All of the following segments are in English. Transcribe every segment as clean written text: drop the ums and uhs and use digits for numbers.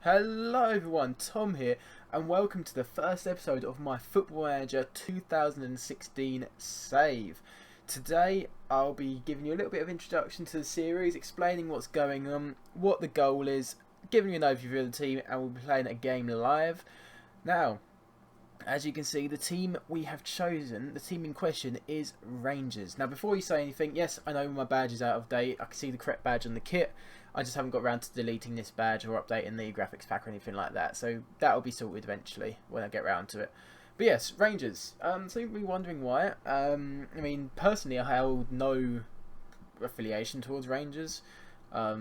Hello everyone, Tom here, and welcome to the first episode of my Football Manager 2016 save. Today I'll be giving you a little bit of introduction to the series, explaining what's going on, what the goal is, giving you an overview of the team, and we'll be playing a game live. Now, as you can see, the team we have chosen, the team in question is Rangers. Now, before you say anything, yes, I know my badge is out of date. I can see the correct badge on the kit. I just haven't got around to deleting this badge or updating the graphics pack or anything like that. So that'll be sorted eventually when I get around to it. But yes, Rangers. So you'll be wondering why. I mean, personally, I hold no affiliation towards Rangers. I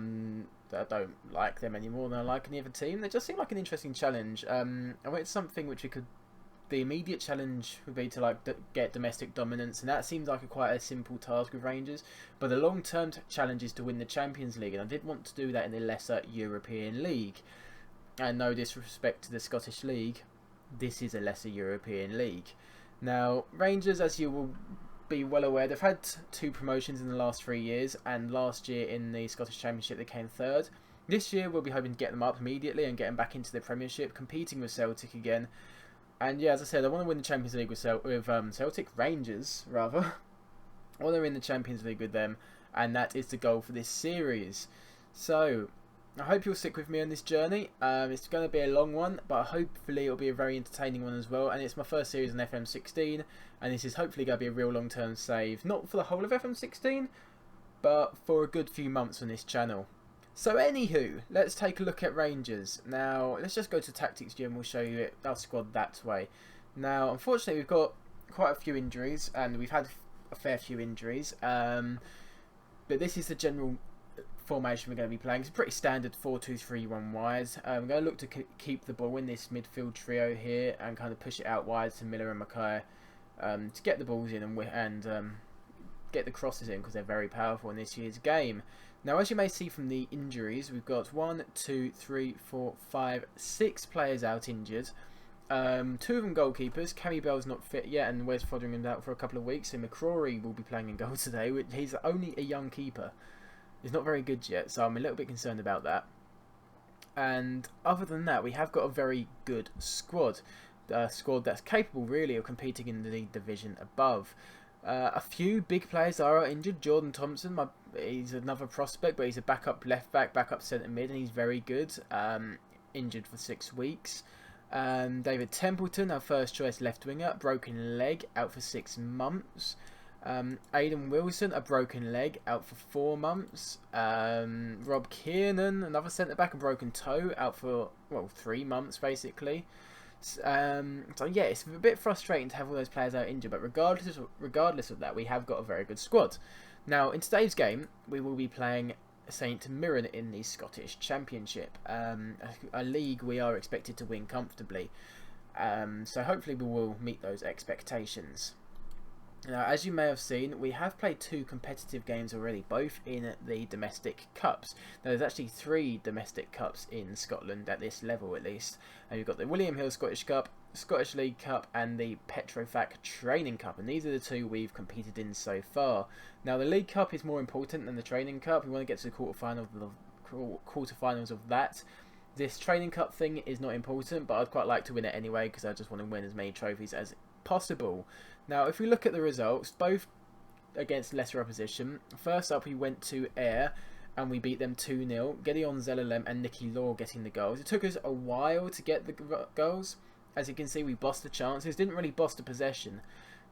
don't like them any more than I like any other team. They just seem like an interesting challenge. I wanted something which we could... The immediate challenge would be to get domestic dominance, and that seems like quite a simple task with Rangers. But the long-term challenge is to win the Champions League, and I did want to do that in the lesser European League. And no disrespect to the Scottish League, this is a lesser European league. Now, Rangers, as you will be well aware, they've had 2 promotions in the last 3 years, and last year in the Scottish Championship they came 3rd. This year we'll be hoping to get them up immediately and get them back into the Premiership, competing with Celtic again. And yeah, as I said, I want to win the Champions League with Celtic Rangers, rather. I want to win the Champions League with them, and that is the goal for this series. So, I hope you'll stick with me on this journey. It's going to be a long one, but hopefully it'll be a very entertaining one as well. And it's my first series on FM16, and this is hopefully going to be a real long-term save. Not for the whole of FM16, but for a good few months on this channel. So anywho, let's take a look at Rangers. Now, let's just go to Tactics Gym, we'll show you our squad that way. Now, unfortunately, we've got quite a few injuries, and we've had a fair few injuries. But this is the general formation we're going to be playing. It's a pretty standard 4-2-3-1 wide. We're going to look to keep the ball in this midfield trio here, and kind of push it out wide to Miller and Mackay to get the balls in and get the crosses in, because they're very powerful in this year's game. Now, as you may see from the injuries, we've got 1, 2, 3, 4, 5, 6 players out injured. 2 of them goalkeepers. Cammy Bell's not fit yet, and Wes Fodderingham's out for a couple of weeks. So McCrory will be playing in goal today. He's only a young keeper. He's not very good yet, so I'm a little bit concerned about that. And other than that, we have got a very good squad. A squad that's capable, really, of competing in the division above. A few big players are injured. Jordan Thompson, he's another prospect, but he's a backup left back, backup centre mid, and he's very good. Injured for 6 weeks. David Templeton, our first choice left winger, broken leg, out for 6 months. Aidan Wilson, a broken leg, out for 4 months. Rob Kiernan, another centre back, a broken toe, out for 3 months basically. So yeah, it's a bit frustrating to have all those players out injured, but regardless of that, we have got a very good squad. Now, in today's game, we will be playing St Mirren in the Scottish Championship, a league we are expected to win comfortably. So hopefully we will meet those expectations. Now, as you may have seen, we have played 2 competitive games already, both in the domestic cups. Now, there's actually 3 domestic cups in Scotland at this level, at least. And you've got the William Hill Scottish Cup, Scottish League Cup, and the Petrofac Training Cup. And these are the 2 we've competed in so far. Now, the League Cup is more important than the Training Cup. We want to get to the quarterfinals of that. This Training Cup thing is not important, but I'd quite like to win it anyway, because I just want to win as many trophies as possible. Now, if we look at the results, both against lesser opposition. First up, we went to Ayr and we beat them 2-0. Gideon Zelalem and Nicky Law getting the goals. It took us a while to get the goals. As you can see, we bossed the chances. Didn't really boss the possession,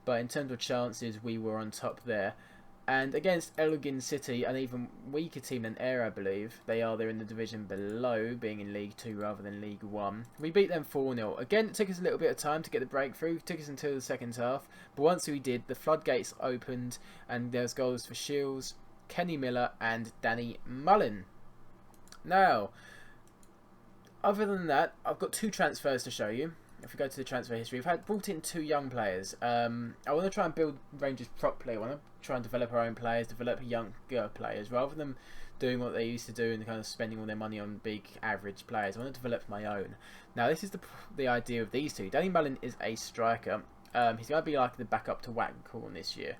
but in terms of chances, we were on top there. And against Elgin City, an even weaker team than Ayr, I believe. They're in the division below, being in League 2 rather than League 1. We beat them 4-0. Again, it took us a little bit of time to get the breakthrough. It took us until the second half. But once we did, the floodgates opened, and there's goals for Shields, Kenny Miller, and Danny Mullen. Now, other than that, I've got 2 transfers to show you. If we go to the transfer history, we've brought in 2 young players. I want to try and build Rangers properly. I want to try and develop our own players, develop younger players, rather than doing what they used to do and kind of spending all their money on big average players. I want to develop my own. Now, this is the idea of these 2. Danny Mullen is a striker. He's going to be like the backup to Waghorn this year.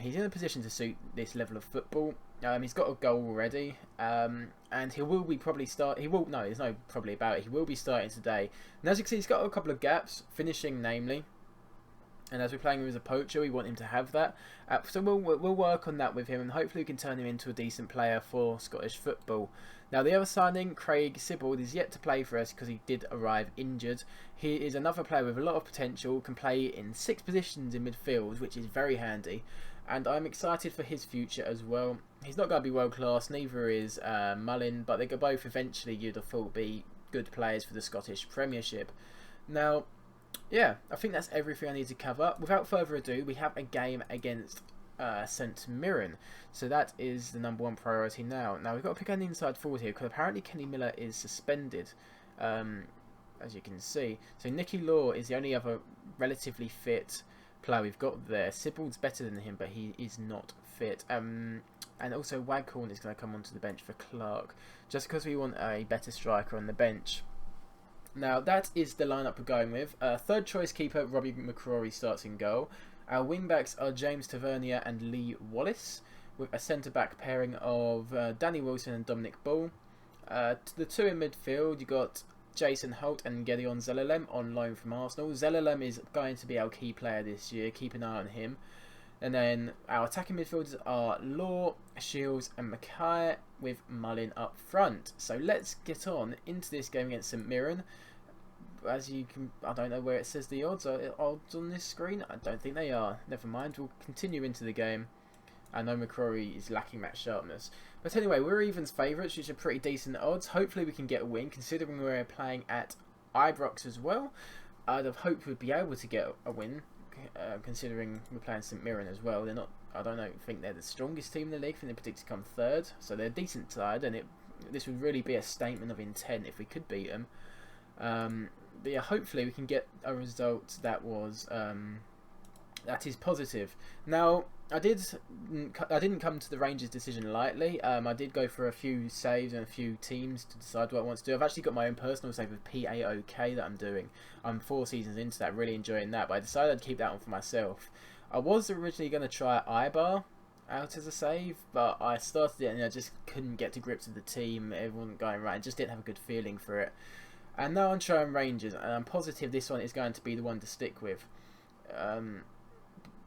He's in a position to suit this level of football. He's got a goal already, and he will be probably start. He will no, there's no probably about it. He will be starting today. And as you can see, he's got a couple of gaps, finishing namely. And as we're playing him as a poacher, we want him to have that. So we'll work on that with him, and hopefully we can turn him into a decent player for Scottish football. Now the other signing, Craig Sibbald, is yet to play for us because he did arrive injured. He is another player with a lot of potential, can play in 6 positions in midfield, which is very handy. And I'm excited for his future as well. He's not going to be world class, neither is Mullin, but they could both eventually, you'd have thought, be good players for the Scottish Premiership. Now, yeah, I think that's everything I need to cover. Without further ado, we have a game against St Mirren. So that is the #1 priority now. Now, we've got to pick an inside forward here, because apparently Kenny Miller is suspended, as you can see. So Nicky Law is the only other relatively fit player we've got there. Sibbald's better than him, but he is not fit. And also Waghorn is going to come onto the bench for Clark, just because we want a better striker on the bench. Now that is the lineup we're going with. Third choice keeper Robbie McCrory starts in goal. Our wing backs are James Tavernier and Lee Wallace, with a centre back pairing of Danny Wilson and Dominic Ball. The 2 in midfield, you got Jason Holt and Gedeon Zelalem on loan from Arsenal. Zelalem is going to be our key player this year. Keep an eye on him. And then our attacking midfielders are Law, Shields and Mackay, with Mullin up front. So let's get on into this game against St Mirren. As you can, I don't know where it says the odds. Are odds on this screen? I don't think they are. Never mind, we'll continue into the game. I know McCrory is lacking that sharpness. But anyway, we're evens favourites, which are pretty decent odds. Hopefully we can get a win, considering we're playing at Ibrox as well. I'd have hoped we'd be able to get a win, considering we're playing St Mirren as well. They're not. I don't think they're the strongest team in the league. I think they predicted to come 3rd, so they're a decent side, and this would really be a statement of intent if we could beat them. But yeah, hopefully we can get a result that was that is positive. Now, I didn't come to the Rangers decision lightly. I did go for a few saves and a few teams to decide what I want to do. I've actually got my own personal save with PAOK that I'm doing. I'm 4 seasons into that, really enjoying that, but I decided I'd keep that one for myself. I was originally going to try Ibar out as a save, but I started it and I just couldn't get to grips with the team. Everyone going right, I just didn't have a good feeling for it. And now I'm trying Rangers, and I'm positive this one is going to be the one to stick with.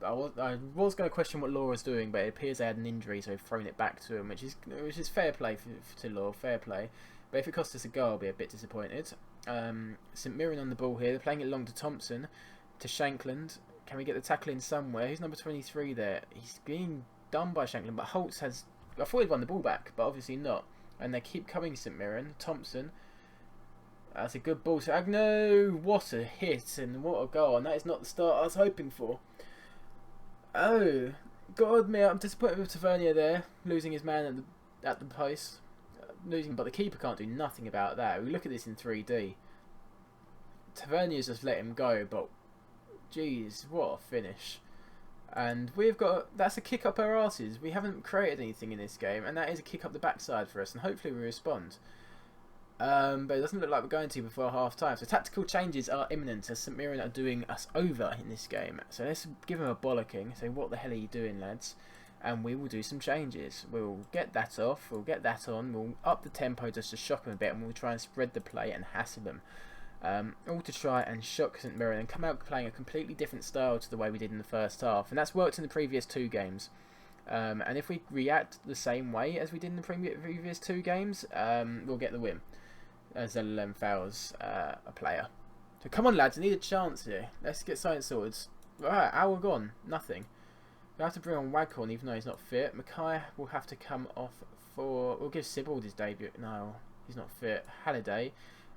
I was going to question what Law was doing, but it appears they had an injury, so I've thrown it back to him, which is fair play to Law, fair play. But if it costs us a goal, I'll be a bit disappointed. St Mirren on the ball here. They're playing it long to Thompson, to Shankland. Can we get the tackle in somewhere? Who's number 23 there? He's being done by Shankland, but Holtz has... I thought he'd won the ball back, but obviously not. And they keep coming, St Mirren. Thompson. That's a good ball to Agnew. What a hit and what a goal. And that is not the start I was hoping for. Oh, gotta admit, I'm disappointed with Tavernier there, losing his man at the post. But the keeper can't do nothing about that. We look at this in 3D. Tavernier's just let him go, but jeez, what a finish. And we've got, that's a kick up our arses. We haven't created anything in this game, and that is a kick up the backside for us, and hopefully we respond. But it doesn't look like we're going to before half time. So tactical changes are imminent as St Mirren are doing us over in this game. So let's give them a bollocking. Say, what the hell are you doing, lads? And we will do some changes. We'll get that off. We'll get that on. We'll up the tempo just to shock them a bit. And we'll try and spread the play and hassle them. All to try and shock St Mirren and come out playing a completely different style to the way we did in the first half. And that's worked in the previous 2 games. And if we react the same way as we did in the previous 2 games, we'll get the win. As Zelalem fouls a player. So come on, lads, I need a chance here. Let's get something sorted. Right, hour gone, nothing. We have to bring on Waghorn even though he's not fit. Mackay will have to come off for... We'll give Sibbald his debut. No, he's not fit. Halliday.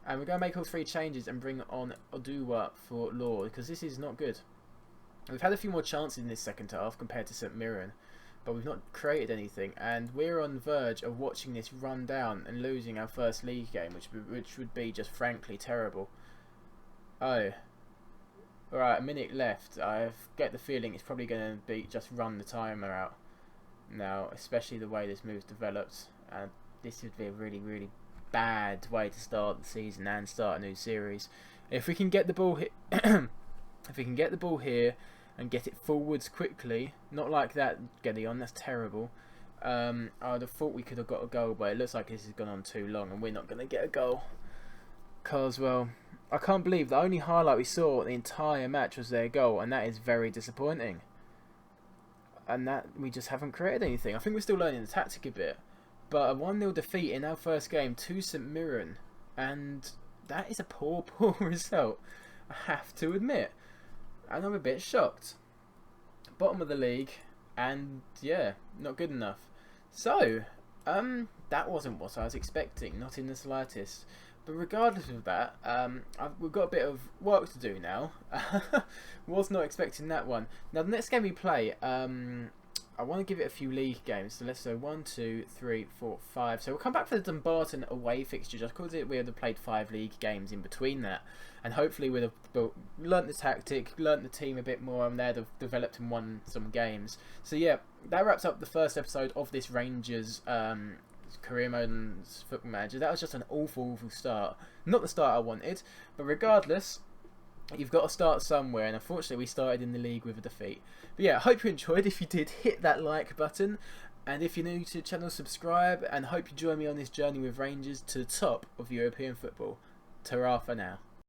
And we're going to make all 3 changes and bring on Oduwa for Law, because this is not good. We've had a few more chances in this second half compared to St Mirren, but we've not created anything, and we're on the verge of watching this run down and losing our first league game, which would be just frankly terrible. Oh. Alright, a minute left. I get the feeling it's probably going to be just run the timer out now, especially the way this move's developed, and this would be a really, really bad way to start the season and start a new series. If we can get the ball here, if we can get the ball here and get it forwards quickly, not like that, Gedeon, that's terrible. I would have thought we could have got a goal, but it looks like this has gone on too long and we're not going to get a goal. Because, well, I can't believe the only highlight we saw the entire match was their goal, and that is very disappointing. And that we just haven't created anything. I think we're still learning the tactic a bit. But a 1-0 defeat in our first game to St Mirren, and that is a poor result, I have to admit. And I'm a bit shocked. Bottom of the league, and yeah, not good enough. So, that wasn't what I was expecting, not in the slightest. But regardless of that, we've got a bit of work to do now. Was not expecting that one. Now, the next game we play, I want to give it a few league games. So let's go 1, 2, 3, 4, 5. So we'll come back for the Dumbarton away fixture, just because we would have played 5 league games in between that. And hopefully we'd have learnt the tactic, learnt the team a bit more, and they'd have developed and won some games. So yeah, that wraps up the first episode of this Rangers career mode and football manager. That was just an awful start. Not the start I wanted, but regardless, you've got to start somewhere, and unfortunately we started in the league with a defeat. But yeah, I hope you enjoyed. If you did, hit that like button, and if you're new to the channel, subscribe, and hope you join me on this journey with Rangers to the top of European football. Ta-ra for now.